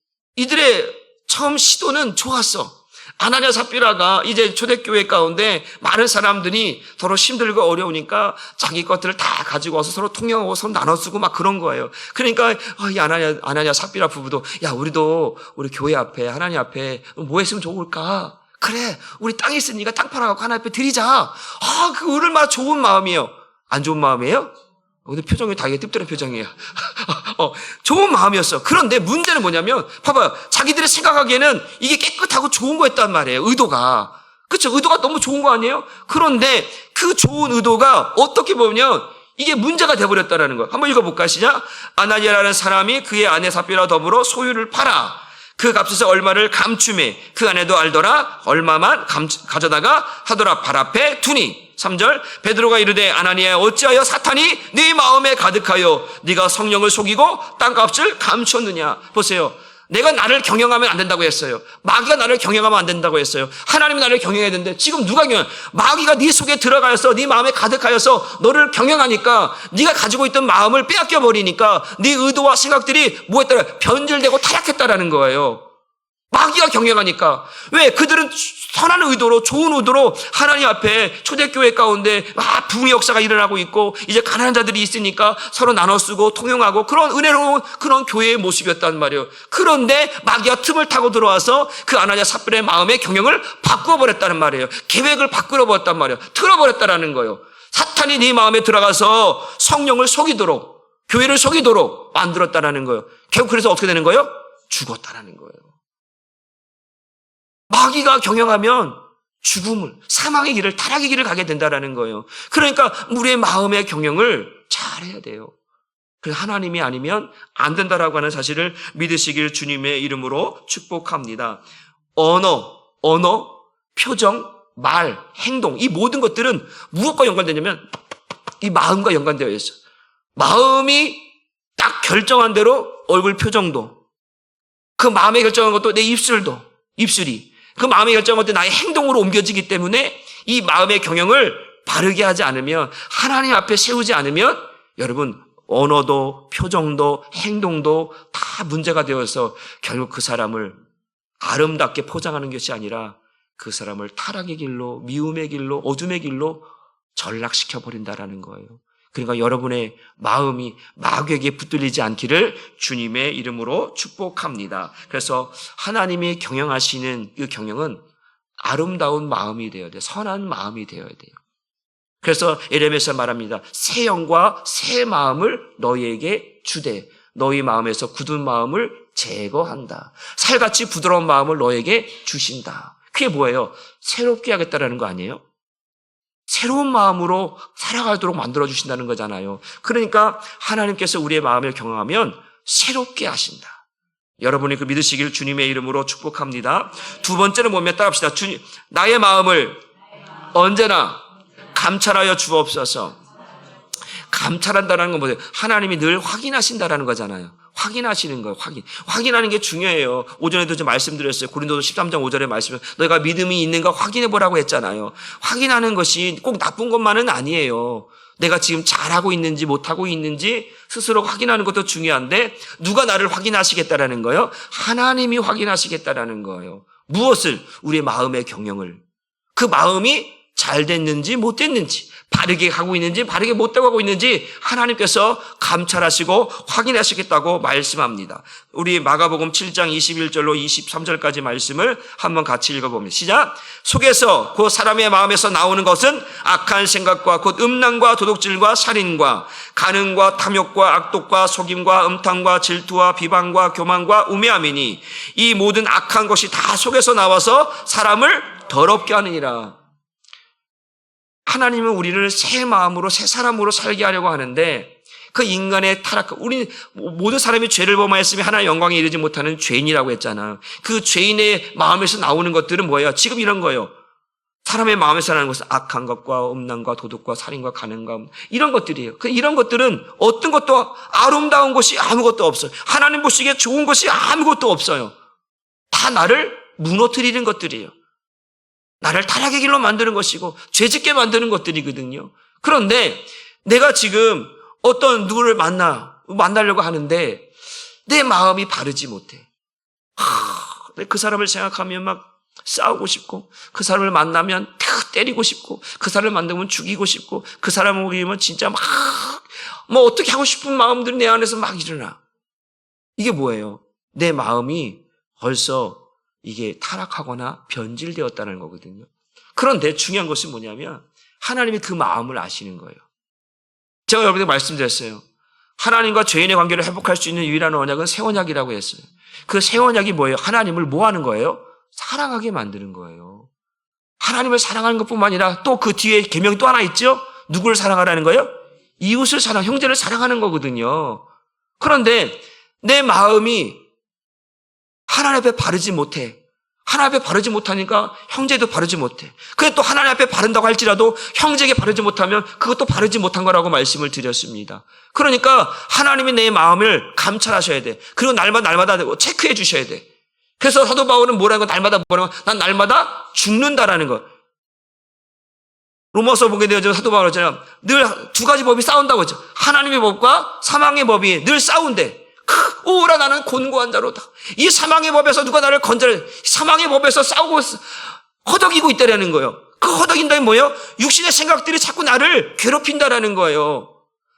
Speaker 1: 처음 시도는 좋았어. 아나니아 삽비라가 이제 초대교회 가운데 많은 사람들이 서로 힘들고 어려우니까 자기 것들을 다 가지고 와서 서로 통용하고 서로 나눠 쓰고 막 그런 거예요. 그러니까 이 아나니아 삽비라 부부도 우리도 우리 교회 앞에 하나님 앞에 뭐 했으면 좋을까? 그래, 우리 땅이 있으니까 땅 팔아갖고 하나님 앞에 드리자. 그 얼마나 좋은 마음이에요. 안 좋은 마음이에요? 오늘 표정이 다 뜰뜰한 표정이에요. 좋은 마음이었어. 그런데 문제는 뭐냐면, 봐봐요. 자기들이 생각하기에는 이게 깨끗하고 좋은 거였단 말이에요. 의도가. 그쵸? 의도가 너무 좋은 거 아니에요? 그런데 그 좋은 의도가 어떻게 보면 이게 문제가 돼버렸다는 거예요. 한번 읽어볼까? 시작. 아나니아라는 사람이 그의 아내 삽비라 더불어 소유를 팔아 그 값에서 얼마를 감춤해 그 아내도 알더라. 얼마만 가져다가 하더라. 발 앞에 두니. 3절 베드로가 이르되 아나니아 어찌하여 사탄이 네 마음에 가득하여 네가 성령을 속이고 땅값을 감췄느냐. 보세요. 내가 나를 경영하면 안 된다고 했어요. 마귀가 나를 경영하면 안 된다고 했어요. 하나님이 나를 경영해야 되는데 지금 누가 마귀가 네 속에 들어가서 네 마음에 가득하여서 너를 경영하니까 네가 가지고 있던 마음을 빼앗겨 버리니까 네 의도와 생각들이 뭐했더라? 변질되고 타락했다라는 거예요. 마귀가 경영하니까. 왜? 그들은 선한 의도로, 좋은 의도로 하나님 앞에 초대교회 가운데 부흥의 역사가 일어나고 있고 이제 가난한 자들이 있으니까 서로 나눠 쓰고 통용하고 그런 은혜로운 그런 교회의 모습이었단 말이에요. 그런데 마귀가 틈을 타고 들어와서 그 아나니아 삽비라의 마음의 경영을 바꾸어버렸다는 말이에요. 계획을 바꾸어버렸단 말이에요. 틀어버렸다라는 거예요. 사탄이 네 마음에 들어가서 성령을 속이도록, 교회를 속이도록 만들었다라는 거예요. 결국 그래서 어떻게 되는 거예요? 죽었다라는 거예요. 마귀가 경영하면 사망의 길을, 타락의 길을 가게 된다라는 거예요. 그러니까 우리의 마음의 경영을 잘 해야 돼요. 그래서 하나님이 아니면 안 된다라고 하는 사실을 믿으시길 주님의 이름으로 축복합니다. 언어, 표정, 말, 행동, 이 모든 것들은 무엇과 연관되냐면 이 마음과 연관되어 있어요. 마음이 딱 결정한 대로 얼굴 표정도, 그 마음에 결정한 것도 내 입술이, 그 마음에 결정한 것도 나의 행동으로 옮겨지기 때문에 이 마음의 경영을 바르게 하지 않으면, 하나님 앞에 세우지 않으면 여러분 언어도 표정도 행동도 다 문제가 되어서 결국 그 사람을 아름답게 포장하는 것이 아니라 그 사람을 타락의 길로, 미움의 길로, 어둠의 길로 전락시켜버린다라는 거예요. 그러니까 여러분의 마음이 마귀에게 붙들리지 않기를 주님의 이름으로 축복합니다. 그래서 하나님이 경영하시는 그 경영은 아름다운 마음이 되어야 돼요. 선한 마음이 되어야 돼요. 그래서 에레미야서 말합니다. 새 영과 새 마음을 너희에게 주되 너희 마음에서 굳은 마음을 제거한다. 살같이 부드러운 마음을 너에게 주신다. 그게 뭐예요? 새롭게 하겠다라는 거 아니에요? 새로운 마음으로 살아가도록 만들어주신다는 거잖아요. 그러니까 하나님께서 우리의 마음을 경험하면 새롭게 하신다. 여러분이 그 믿으시기를 주님의 이름으로 축복합니다. 두 번째는 뭐냐면 따라합시다. 주님, 나의 마음을 언제나 감찰하여 주옵소서. 감찰한다는 건 뭐예요? 하나님이 늘 확인하신다라는 거잖아요. 확인하시는 거예요. 확인하는 게 중요해요. 오전에도 좀 말씀드렸어요. 고린도서 13장 5절에 말씀을 너희가 믿음이 있는가 확인해 보라고 했잖아요. 확인하는 것이 꼭 나쁜 것만은 아니에요. 내가 지금 잘하고 있는지 못하고 있는지 스스로 확인하는 것도 중요한데 누가 나를 확인하시겠다라는 거예요? 하나님이 확인하시겠다라는 거예요. 무엇을? 우리의 마음의 경영을. 그 마음이 잘 됐는지 못 됐는지, 바르게 가고 있는지 바르게 못 가고 있는지 하나님께서 감찰하시고 확인하시겠다고 말씀합니다. 우리 마가복음 7장 21절로 23절까지 말씀을 한번 같이 읽어봅니다. 시작! 속에서 그 사람의 마음에서 나오는 것은 악한 생각과 곧 음란과 도둑질과 살인과 간음과 탐욕과 악독과 속임과 음탕과 질투와 비방과 교만과 우매함이니 이 모든 악한 것이 다 속에서 나와서 사람을 더럽게 하느니라. 하나님은 우리를 새 마음으로 새 사람으로 살게 하려고 하는데 그 인간의 우리 모든 사람이 죄를 범하였으면 하나님의 영광에 이르지 못하는 죄인이라고 했잖아. 그 죄인의 마음에서 나오는 것들은 뭐예요? 지금 이런 거예요. 사람의 마음에서 나는 것은 악한 것과 음란과 도둑과 살인과 간음과 이런 것들이에요. 이런 것들은 어떤 것도 아름다운 것이 아무것도 없어요. 하나님 보시기에 좋은 것이 아무것도 없어요. 다 나를 무너뜨리는 것들이에요. 나를 타락의 길로 만드는 것이고 죄짓게 만드는 것들이거든요. 그런데 내가 지금 어떤 누구를 만나려고 하는데 내 마음이 바르지 못해. 그 사람을 생각하면 막 싸우고 싶고 그 사람을 만나면 때리고 싶고 그 사람을 만나면 죽이고 싶고 그 사람을 보면 진짜 막 어떻게 하고 싶은 마음들이 내 안에서 막 일어나. 이게 뭐예요? 내 마음이 벌써 이게 타락하거나 변질되었다는 거거든요. 그런데 중요한 것이 뭐냐면 하나님이 그 마음을 아시는 거예요. 제가 여러분에게 말씀드렸어요. 하나님과 죄인의 관계를 회복할 수 있는 유일한 언약은 새 언약이라고 했어요. 그 새 언약이 뭐예요? 하나님을 뭐 하는 거예요? 사랑하게 만드는 거예요. 하나님을 사랑하는 것뿐만 아니라 또 그 뒤에 계명이 또 하나 있죠? 누구를 사랑하라는 거예요? 이웃을 형제를 사랑하는 거거든요. 그런데 내 마음이 하나님 앞에 바르지 못해. 하나님 앞에 바르지 못하니까 형제도 바르지 못해. 그래 또 하나님 앞에 바른다고 할지라도 형제에게 바르지 못하면 그것도 바르지 못한 거라고 말씀을 드렸습니다. 그러니까 하나님이 내 마음을 감찰하셔야 돼. 그리고 날마다 체크해 주셔야 돼. 그래서 사도 바울은 뭐라는 거 날마다 뭐라는 거? 난 날마다 죽는다라는 거. 로마서 보게 되어져 사도 바울은 늘 두 가지 법이 싸운다고 했죠. 하나님의 법과 사망의 법이 늘 싸운대. 오라 나는 곤고한 자로다. 이 사망의 법에서 누가 나를 건져내? 사망의 법에서 싸우고 허덕이고 있다라는 거예요. 그 허덕인다는 뭐예요? 육신의 생각들이 자꾸 나를 괴롭힌다라는 거예요.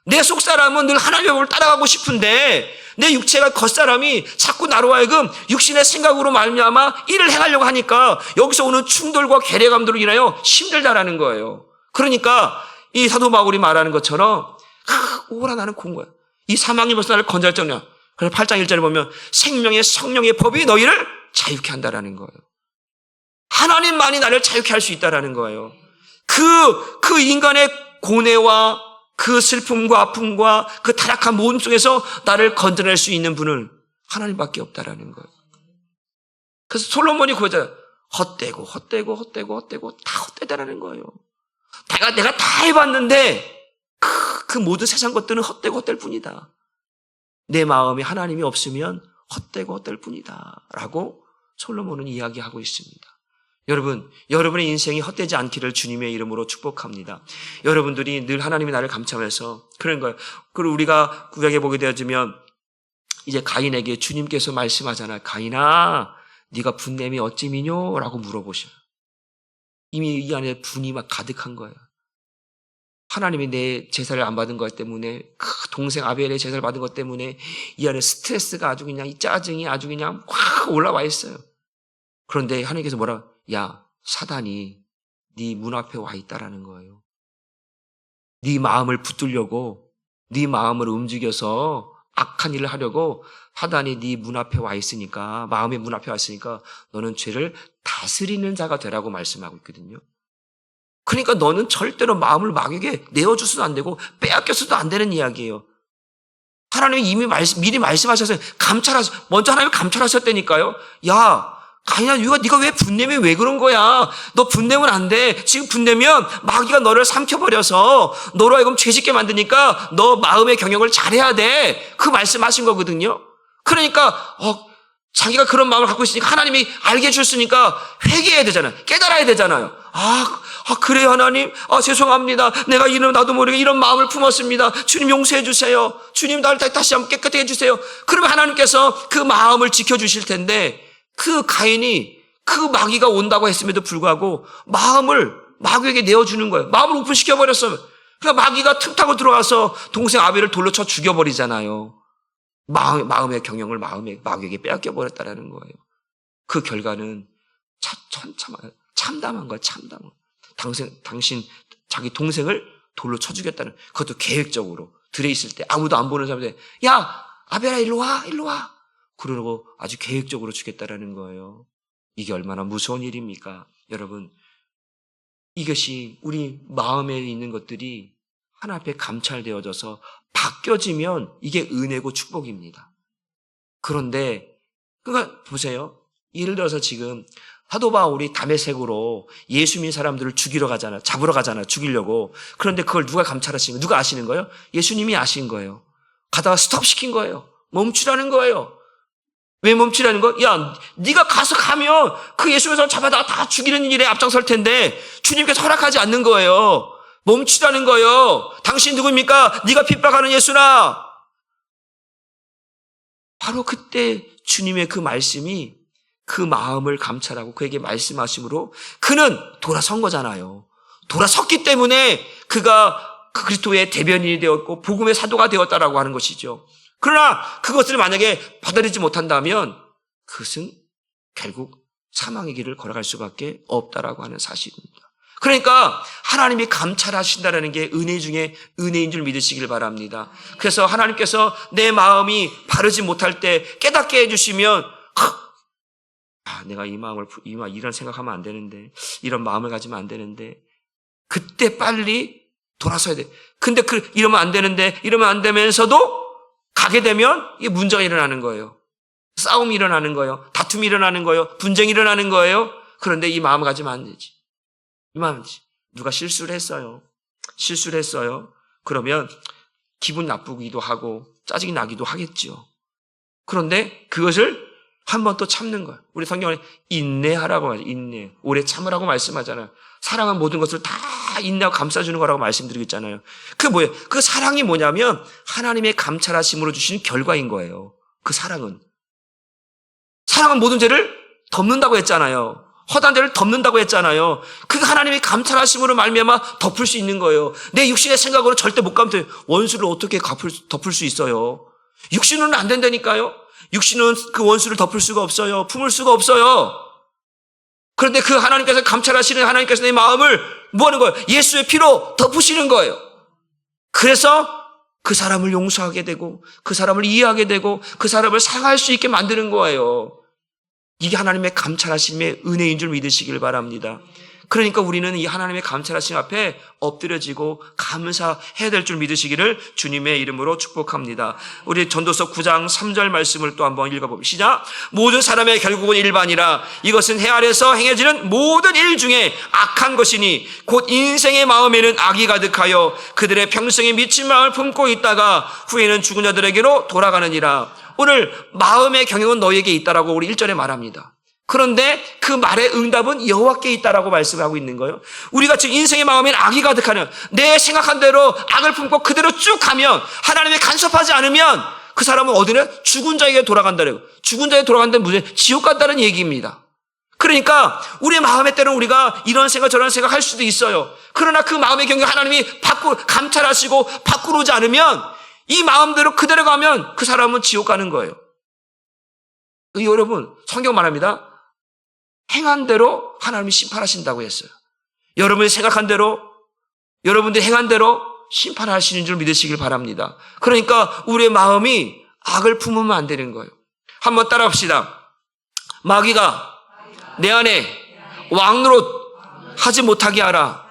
Speaker 1: 내 속사람은 늘 하나님의 법을 따라가고 싶은데 내 육체가 겉사람이 자꾸 나로 하여금 육신의 생각으로 말미암아 일을 행하려고 하니까 여기서 오는 충돌과 괴례감들로 인하여 힘들다라는 거예요. 그러니까 이 사도 바울이 말하는 것처럼 오라 나는 곤고야. 이 사망의 법에서 나를 건져낼 정냐. 그래서 8장 1절에 보면 생명의 성령의 법이 너희를 자유케 한다라는 거예요. 하나님만이 나를 자유케 할 수 있다라는 거예요. 그 인간의 고뇌와 그 슬픔과 아픔과 그 타락한 모든 속에서 나를 건져낼 수 있는 분은 하나님밖에 없다라는 거예요. 그래서 솔로몬이 그거잖아요. 헛되고 다 헛되다라는 거예요. 내가 다 해봤는데 그 모든 세상 것들은 헛될 뿐이다. 내 마음에 하나님이 없으면 헛될 뿐이다. 라고 솔로몬은 이야기하고 있습니다. 여러분, 여러분의 인생이 헛되지 않기를 주님의 이름으로 축복합니다. 여러분들이 늘 하나님이 나를 감찰해서 그런 거예요. 그리고 우리가 구약에 보게 되어지면 이제 가인에게 주님께서 말씀하잖아요. 가인아, 네가 분냄이 어찌미뇨? 라고 물어보셔요. 이미 이 안에 분이 막 가득한 거예요. 하나님이 내 제사를 안 받은 것 때문에, 그 동생 아벨의 제사를 받은 것 때문에 이 안에 스트레스가 아주 그냥, 이 짜증이 아주 그냥 확 올라와 있어요. 그런데 하나님께서 뭐라? 야, 사단이 네 문 앞에 와 있다라는 거예요. 네 마음을 붙들려고, 네 마음을 움직여서 악한 일을 하려고 사단이 네 문 앞에 와 있으니까, 마음의 문 앞에 와 있으니까 너는 죄를 다스리는 자가 되라고 말씀하고 있거든요. 그러니까 너는 절대로 마음을 마귀에게 내어줘서도 안 되고 빼앗겨서도 안 되는 이야기예요. 하나님이 이미 미리 말씀하셔서 먼저 하나님이 감찰하셨다니까요. 야, 가인아, 네가 왜 분내면 왜 그런 거야? 너 분내면 안 돼. 지금 분내면 마귀가 너를 삼켜버려서 너로 하여금 죄짓게 만드니까 너 마음의 경영을 잘해야 돼. 그 말씀하신 거거든요. 그러니까 자기가 그런 마음을 갖고 있으니까 하나님이 알게 해줬으니까 회개해야 되잖아요. 깨달아야 되잖아요. 그래요, 하나님. 죄송합니다. 내가 나도 모르게 이런 마음을 품었습니다. 주님 용서해 주세요. 주님 나를 다시 한번 깨끗하게 해주세요. 그러면 하나님께서 그 마음을 지켜주실 텐데, 그 가인이 그 마귀가 온다고 했음에도 불구하고 마음을 마귀에게 내어주는 거예요. 마음을 오픈시켜버렸어요. 그러니까 마귀가 틈 타고 들어와서 동생 아벨을 돌로 쳐 죽여버리잖아요. 마음의 경영을 마귀에게 빼앗겨버렸다라는 거예요. 그 결과는 참담한 거야, 참담한. 당신 자기 동생을 돌로 쳐 죽였다는, 그것도 계획적으로 들에 있을 때 아무도 안 보는 사람한테 야, 아벨아 일로 와. 그러고 아주 계획적으로 죽였다라는 거예요. 이게 얼마나 무서운 일입니까? 여러분, 이것이 우리 마음에 있는 것들이 하나 앞에 감찰되어져서 바뀌어지면 이게 은혜고 축복입니다. 그런데 그러니까 보세요. 예를 들어서 지금 사도 바울이 다메섹으로 예수 믿는 사람들을 잡으러 가잖아, 죽이려고. 그런데 그걸 누가 감찰하시는 거예요? 누가 아시는 거예요? 예수님이 아신 거예요. 가다가 스톱시킨 거예요. 멈추라는 거예요. 왜 멈추라는 거? 야, 네가 가면 그 예수 믿는 사람 잡아다가 다 죽이는 일에 앞장설 텐데 주님께서 허락하지 않는 거예요. 멈추라는 거예요. 당신 누구입니까? 네가 핍박하는 예수나. 바로 그때 주님의 그 말씀이 그 마음을 감찰하고 그에게 말씀하심으로 그는 돌아선 거잖아요. 돌아섰기 때문에 그가 그 그리스도의 대변인이 되었고 복음의 사도가 되었다라고 하는 것이죠. 그러나 그것을 만약에 받아들이지 못한다면 그것은 결국 사망의 길을 걸어갈 수밖에 없다라고 하는 사실입니다. 그러니까 하나님이 감찰하신다는 게 은혜 중에 은혜인 줄 믿으시길 바랍니다. 그래서 하나님께서 내 마음이 바르지 못할 때 깨닫게 해주시면 내가 이런 생각하면 안 되는데, 이런 마음을 가지면 안 되는데, 그때 빨리 돌아서야 돼. 근데 이러면 안 되는데, 이러면 안 되면서도 가게 되면 이게 문제가 일어나는 거예요. 싸움이 일어나는 거예요. 다툼이 일어나는 거예요. 분쟁이 일어나는 거예요. 그런데 이 마음을 가지면 안 되지. 이 마음이지. 누가 실수를 했어요. 그러면 기분 나쁘기도 하고 짜증이 나기도 하겠죠. 그런데 그것을 한 번 또 참는 거예요. 우리 성경에 인내하라고 하죠. 인내. 오래 참으라고 말씀하잖아요. 사랑은 모든 것을 다 인내하고 감싸주는 거라고 말씀드리고 있잖아요. 그게 뭐예요? 그 사랑이 뭐냐면 하나님의 감찰하심으로 주시는 결과인 거예요. 그 사랑은 모든 죄를 덮는다고 했잖아요. 허다한 죄를 덮는다고 했잖아요. 그게 하나님의 감찰하심으로 말미암아 덮을 수 있는 거예요. 내 육신의 생각으로 절대 못 감싸요. 원수를 어떻게 덮을 수 있어요? 육신으로는 안 된다니까요. 육신은 그 원수를 덮을 수가 없어요. 품을 수가 없어요. 그런데 그 하나님께서 감찰하시는 하나님께서 내 마음을 뭐 하는 거예요? 예수의 피로 덮으시는 거예요. 그래서 그 사람을 용서하게 되고 그 사람을 이해하게 되고 그 사람을 사랑할 수 있게 만드는 거예요. 이게 하나님의 감찰하심의 은혜인 줄 믿으시길 바랍니다. 그러니까 우리는 이 하나님의 감찰하심 앞에 엎드려지고 감사해야 될 줄 믿으시기를 주님의 이름으로 축복합니다. 우리 전도서 9장 3절 말씀을 또 한번 읽어봅시다. 모든 사람의 결국은 일반이라. 이것은 해 아래서 행해지는 모든 일 중에 악한 것이니 곧 인생의 마음에는 악이 가득하여 그들의 평생에 미친 마음을 품고 있다가 후에는 죽은 자들에게로 돌아가느니라. 오늘 마음의 경영은 너에게 있다라고 우리 1절에 말합니다. 그런데 그 말의 응답은 여호와께 있다라고 말씀하고 있는 거예요. 우리가 지금 인생의 마음엔 악이 가득하는, 내 생각한 대로 악을 품고 그대로 쭉 가면, 하나님이 간섭하지 않으면 그 사람은 어디는 죽은 자에게 돌아간다는, 죽은 자에게 돌아간다는 무슨 지옥 간다는 얘기입니다. 그러니까 우리의 마음에 때는 우리가 이런 생각 저런 생각 할 수도 있어요. 그러나 그 마음의 경계 하나님이 감찰하시고 바꾸지 않으면, 이 마음대로 그대로 가면 그 사람은 지옥 가는 거예요. 여러분, 성경 말합니다. 행한 대로 하나님이 심판하신다고 했어요. 여러분이 생각한 대로, 여러분들이 행한 대로 심판하시는 줄 믿으시길 바랍니다. 그러니까 우리의 마음이 악을 품으면 안 되는 거예요. 한번 따라합시다. 마귀가 내 안에 왕노릇 하지 못하게 하라.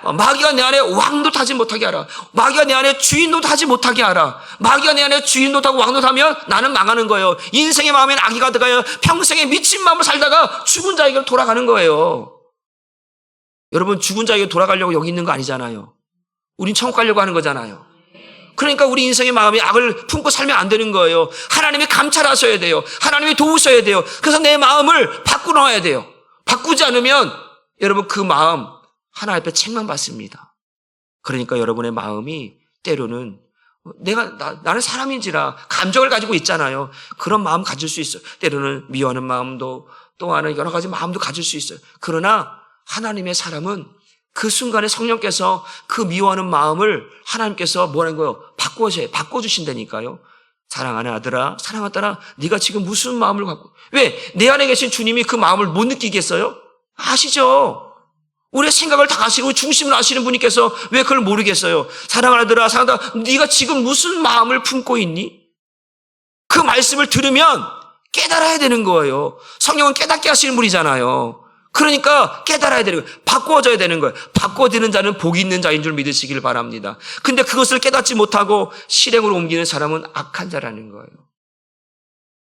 Speaker 1: 마귀가 내 안에 왕노릇 하지 못하게 하라. 마귀가 내 안에 주인노릇 하지 못하게 하라. 마귀가 내 안에 주인노릇하고 왕노릇하면 나는 망하는 거예요. 인생의 마음엔 악이 가득하여 평생에 미친 마음을 살다가 죽은 자에게 돌아가는 거예요. 여러분, 죽은 자에게 돌아가려고 여기 있는 거 아니잖아요. 우린 천국 가려고 하는 거잖아요. 그러니까 우리 인생의 마음이 악을 품고 살면 안 되는 거예요. 하나님이 감찰하셔야 돼요. 하나님이 도우셔야 돼요. 그래서 내 마음을 바꾸어야 돼요. 바꾸지 않으면 여러분 그 마음 하나님 앞에 책망받습니다. 그러니까 여러분의 마음이 때로는 나는 사람인지라 감정을 가지고 있잖아요. 그런 마음 가질 수 있어요. 때로는 미워하는 마음도, 또 하나 여러 가지 마음도 가질 수 있어요. 그러나 하나님의 사람은 그 순간에 성령께서 그 미워하는 마음을 하나님께서 뭐라는 거예요? 바꿔주신다니까요. 사랑하는 아들아, 사랑하는 딸아, 네가 지금 무슨 마음을 갖고, 왜? 내 안에 계신 주님이 그 마음을 못 느끼겠어요? 아시죠? 우리의 생각을 다 아시고 중심을 아시는 분이께서 왜 그걸 모르겠어요? 사랑하는 아들아, 사랑하는 딸아, 네가 지금 무슨 마음을 품고 있니? 그 말씀을 들으면 깨달아야 되는 거예요. 성령은 깨닫게 하시는 분이잖아요. 그러니까 깨달아야 되는 거예요. 바꿔줘야 되는 거예요. 바꿔드는 자는 복이 있는 자인 줄 믿으시길 바랍니다. 근데 그것을 깨닫지 못하고 실행으로 옮기는 사람은 악한 자라는 거예요.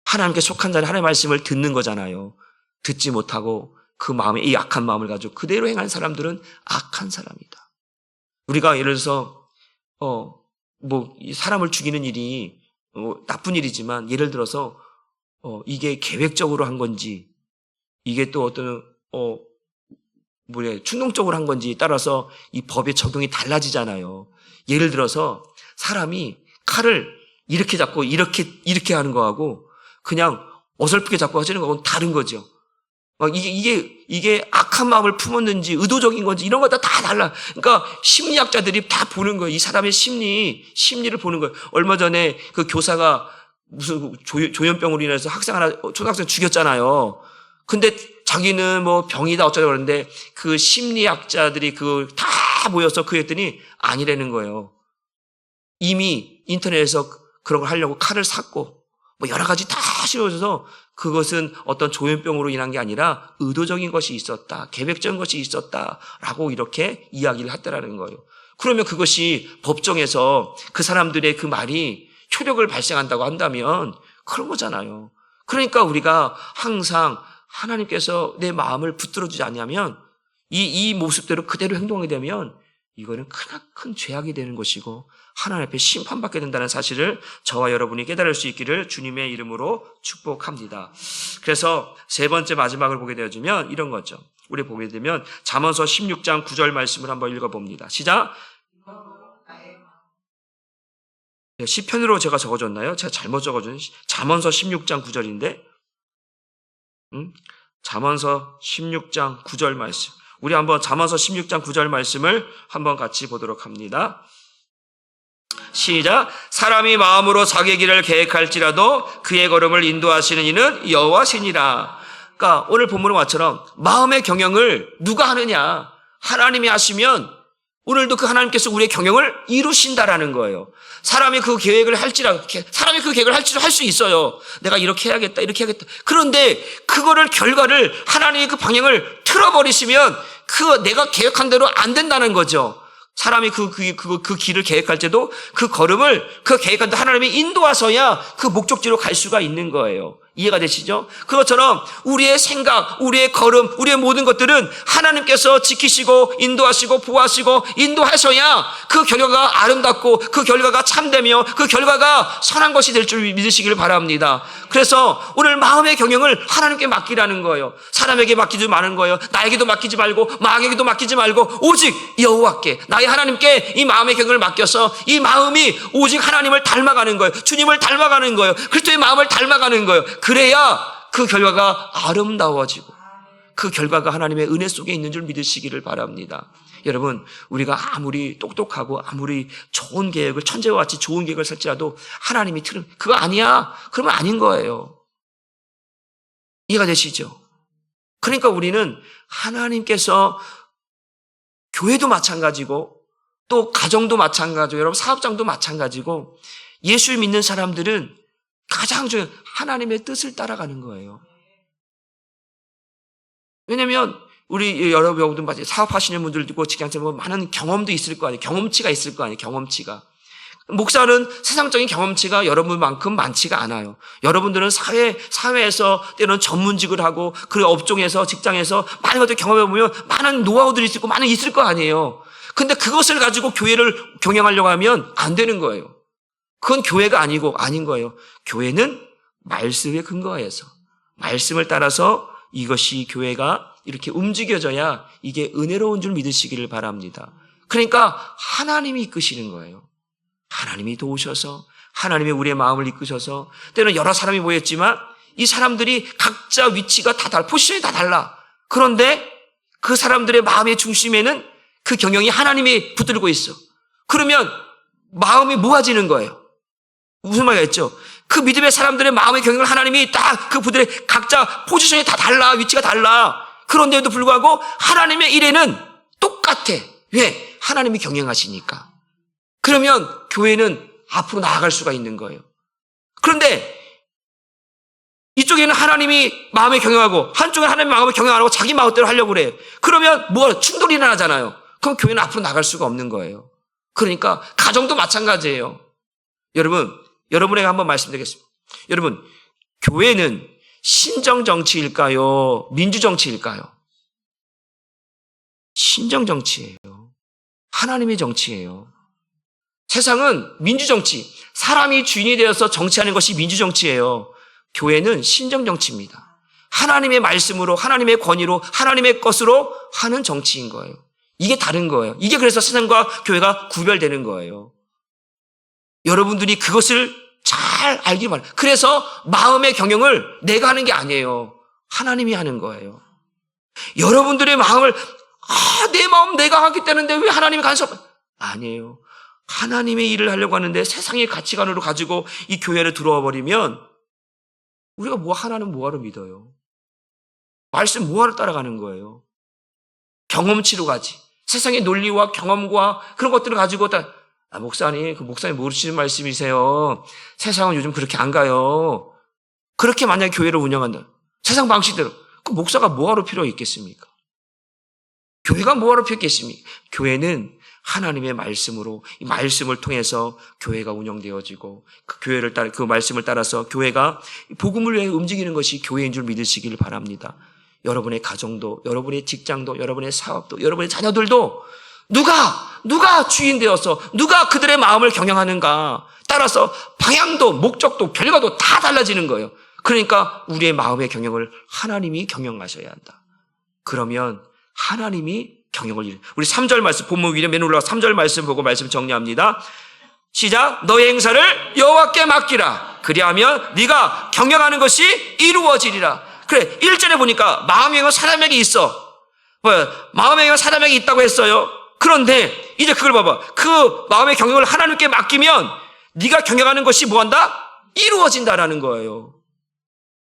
Speaker 1: 하나님께 속한 자는 하나님의 말씀을 듣는 거잖아요. 듣지 못하고 그 마음에 이 악한 마음을 가지고 그대로 행하는 사람들은 악한 사람이다. 우리가 예를 들어서 사람을 죽이는 일이 나쁜 일이지만, 예를 들어서 이게 계획적으로 한 건지, 이게 또 어떤 충동적으로 한 건지 따라서 이 법의 적용이 달라지잖아요. 예를 들어서 사람이 칼을 이렇게 잡고 이렇게 하는 거하고 그냥 어설프게 잡고 하시는 거하고는 다른 거죠. 이게 악한 마음을 품었는지 의도적인 건지 이런 거 다 달라. 그러니까 심리학자들이 다 보는 거예요. 이 사람의 심리를 보는 거예요. 얼마 전에 그 교사가 무슨 조현병으로 인해서 초등학생 죽였잖아요. 근데 자기는 뭐 병이다 어쩌다 그러는데 그 심리학자들이 다 모여서 했더니 아니라는 거예요. 이미 인터넷에서 그런 걸 하려고 칼을 샀고 뭐 여러 가지 다 실어줘서 그것은 어떤 조현병으로 인한 게 아니라 의도적인 것이 있었다, 계획적인 것이 있었다라고 이렇게 이야기를 했다라는 거예요. 그러면 그것이 법정에서 그 사람들의 그 말이 효력을 발생한다고 한다면 그런 거잖아요. 그러니까 우리가 항상 하나님께서 내 마음을 붙들어주지 않냐면 이 모습대로 그대로 행동하게 되면 이거는 큰 죄악이 되는 것이고 하나님 앞에 심판받게 된다는 사실을 저와 여러분이 깨달을 수 있기를 주님의 이름으로 축복합니다. 그래서 세 번째 마지막을 보게 되어지면 이런 거죠. 우리 보게 되면 잠언서 16장 9절 말씀을 한번 읽어봅니다. 시작. 시편으로 제가 적어줬나요? 제가 잘못 적어준 잠언서 16장 9절인데 잠언서 16장 9절 말씀. 우리 한번 잠언서 16장 9절 말씀을 한번 같이 보도록 합니다. 시작. 사람이 마음으로 자기 길을 계획할지라도 그의 걸음을 인도하시는 이는 여호와시니라. 그러니까 오늘 본문의 말처럼 마음의 경영을 누가 하느냐? 하나님이 하시면 오늘도 그 하나님께서 우리의 경영을 이루신다라는 거예요. 사람이 그 계획을 할지라도 할 수 있어요. 내가 이렇게 해야겠다. 그런데 그거를 결과를 하나님의 그 방향을 틀어버리시면 내가 계획한 대로 안 된다는 거죠. 사람이 그 길을 계획할 때도 그 걸음을 계획한 대로 하나님이 인도하셔야 그 목적지로 갈 수가 있는 거예요. 이해가 되시죠? 그것처럼 우리의 생각, 우리의 걸음, 우리의 모든 것들은 하나님께서 지키시고 인도하시고 보호하시고 인도하셔야 그 결과가 아름답고 그 결과가 참되며 그 결과가 선한 것이 될 줄 믿으시길 바랍니다. 그래서 오늘 마음의 경영을 하나님께 맡기라는 거예요. 사람에게 맡기지 마는 거예요. 나에게도 맡기지 말고 마귀에게도 맡기지 말고 오직 여호와께, 나의 하나님께 이 마음의 경영을 맡겨서 이 마음이 오직 하나님을 닮아가는 거예요. 주님을 닮아가는 거예요. 그리스도의 마음을 닮아가는 거예요. 그래야 그 결과가 아름다워지고 그 결과가 하나님의 은혜 속에 있는 줄 믿으시기를 바랍니다. 여러분, 우리가 아무리 똑똑하고 아무리 좋은 계획을, 천재와 같이 좋은 계획을 설지라도 하나님이 그거 아니야, 그러면 아닌 거예요. 이해가 되시죠? 그러니까 우리는 하나님께서, 교회도 마찬가지고 또 가정도 마찬가지고 여러분 사업장도 마찬가지고 예수를 믿는 사람들은 가장 중요한 하나님의 뜻을 따라가는 거예요. 왜냐하면 우리 여러분 사업하시는 분들도 직장생활 많은 경험도 있을 거 아니에요. 경험치가 있을 거 아니에요. 경험치가. 목사는 세상적인 경험치가 여러분만큼 많지가 않아요. 여러분들은 사회에서 때로는 전문직을 하고 그 업종에서 직장에서 많은 것들 경험해 보면 많은 노하우들이 있고 많은 있을 거 아니에요. 근데 그것을 가지고 교회를 경영하려고 하면 안 되는 거예요. 그건 교회가 아닌 거예요. 교회는 말씀에 근거해서 말씀을 따라서 이것이 교회가 이렇게 움직여져야 이게 은혜로운 줄 믿으시기를 바랍니다. 그러니까 하나님이 이끄시는 거예요. 하나님이 도우셔서 하나님이 우리의 마음을 이끄셔서 때로는 여러 사람이 모였지만 이 사람들이 각자 위치가 포지션이 다 달라. 그런데 그 사람들의 마음의 중심에는 그 경영이 하나님이 붙들고 있어. 그러면 마음이 모아지는 거예요. 무슨 말이가 있죠? 그 믿음의 사람들의 마음의 경영을 하나님이 딱 그 부들의 각자 포지션이 다 달라. 위치가 달라. 그런데도 불구하고 하나님의 일에는 똑같아. 왜? 하나님이 경영하시니까. 그러면 교회는 앞으로 나아갈 수가 있는 거예요. 그런데 이쪽에는 하나님이 마음을 경영하고 한쪽은 하나님의 마음을 경영 안 하고 자기 마음대로 하려고 그래. 그러면 충돌이 일어나잖아요. 그럼 교회는 앞으로 나갈 수가 없는 거예요. 그러니까 가정도 마찬가지예요. 여러분에게 한번 말씀드리겠습니다. 여러분, 교회는 신정정치일까요? 민주정치일까요? 신정정치예요. 하나님의 정치예요. 세상은 민주정치, 사람이 주인이 되어서 정치하는 것이 민주정치예요. 교회는 신정정치입니다. 하나님의 말씀으로, 하나님의 권위로, 하나님의 것으로 하는 정치인 거예요. 이게 다른 거예요. 이게 그래서 세상과 교회가 구별되는 거예요. 여러분들이 그것을 잘 알기 바랍니다. 그래서 마음의 경영을 내가 하는 게 아니에요. 하나님이 하는 거예요. 여러분들의 마음을 내 마음 내가 하기 때문에 왜 하나님이 간섭? 아니에요. 하나님의 일을 하려고 하는데 세상의 가치관으로 가지고 이 교회를 들어와 버리면 우리가 하나는 뭐하러 믿어요? 말씀 뭐하러 따라가는 거예요? 경험치로 가지. 세상의 논리와 경험과 그런 것들을 가지고 목사님 모르시는 말씀이세요. 세상은 요즘 그렇게 안 가요. 그렇게 만약에 교회를 운영한다. 세상 방식대로. 그 목사가 뭐하러 필요 있겠습니까? 교회가 뭐하러 필요 있겠습니까? 교회는 하나님의 말씀으로 이 말씀을 통해서 교회가 운영되어지고 그 말씀을 따라서 교회가 복음을 위해 움직이는 것이 교회인 줄 믿으시기를 바랍니다. 여러분의 가정도, 여러분의 직장도, 여러분의 사업도, 여러분의 자녀들도 누가 주인 되어서 누가 그들의 마음을 경영하는가 따라서 방향도 목적도 결과도 다 달라지는 거예요. 그러니까 우리의 마음의 경영을 하나님이 경영하셔야 한다. 그러면 하나님이 경영을 우리 3절 말씀 본문 위에 맨 올라가 3절 말씀 보고 말씀 정리합니다. 시작. 너의 행사를 여호와께 맡기라. 그리하면 네가 경영하는 것이 이루어지리라. 그래 1절에 보니까 마음의 경영 사람에게 있어. 마음의 경영 사람에게 있다고 했어요. 그런데 이제 그걸 봐봐. 그 마음의 경영을 하나님께 맡기면 네가 경영하는 것이 뭐한다? 이루어진다라는 거예요.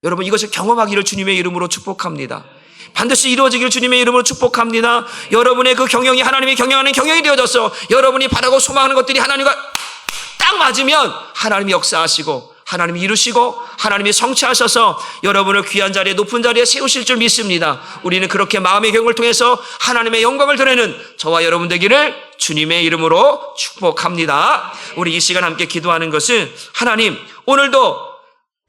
Speaker 1: 여러분 이것을 경험하기를 주님의 이름으로 축복합니다. 반드시 이루어지기를 주님의 이름으로 축복합니다. 여러분의 그 경영이 하나님이 경영하는 경영이 되어져서 여러분이 바라고 소망하는 것들이 하나님과 딱 맞으면 하나님이 역사하시고 하나님이 이루시고 하나님이 성취하셔서 여러분을 귀한 자리에 높은 자리에 세우실 줄 믿습니다. 우리는 그렇게 마음의 경을 통해서 하나님의 영광을 드러내는 저와 여러분 되기를 주님의 이름으로 축복합니다. 우리 이 시간 함께 기도하는 것은 하나님, 오늘도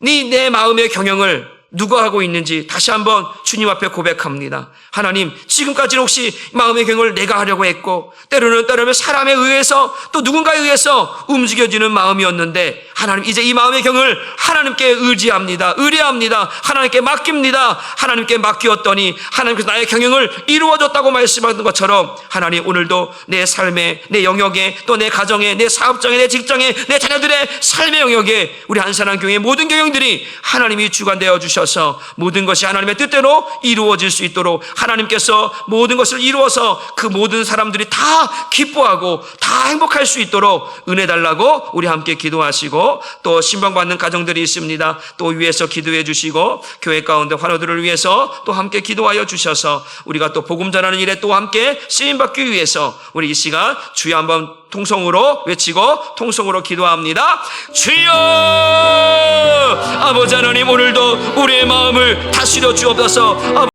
Speaker 1: 내 마음의 경영을 누가 하고 있는지 다시 한번 주님 앞에 고백합니다. 하나님, 지금까지는 혹시 마음의 경영을 내가 하려고 했고 때로는 사람에 의해서 또 누군가에 의해서 움직여지는 마음이었는데 하나님, 이제 이 마음의 경영을 하나님께 의뢰합니다. 하나님께 맡깁니다. 하나님께 맡기었더니 하나님께서 나의 경영을 이루어줬다고 말씀하는 것처럼 하나님, 오늘도 내 삶에, 내 영역에, 또 내 가정에, 내 사업장에, 내 직장에, 내 자녀들의 삶의 영역에 우리 한산한 교회의 모든 경영들이 하나님이 주관되어 주셔서 모든 것이 하나님의 뜻대로 이루어질 수 있도록 하나님께서 모든 것을 이루어서 그 모든 사람들이 다 기뻐하고 다 행복할 수 있도록 은혜 달라고 우리 함께 기도하시고, 또 신방받는 가정들이 있습니다. 또 위에서 기도해 주시고 교회 가운데 환우들을 위해서 또 함께 기도하여 주셔서 우리가 또 복음 전하는 일에 또 함께 쓰임받기 위해서 우리 이 시간 주여 한번 통성으로 외치고 통성으로 기도합니다. 주여! 아버지 하나님, 오늘도 우리의 마음을 다스려 주옵소서.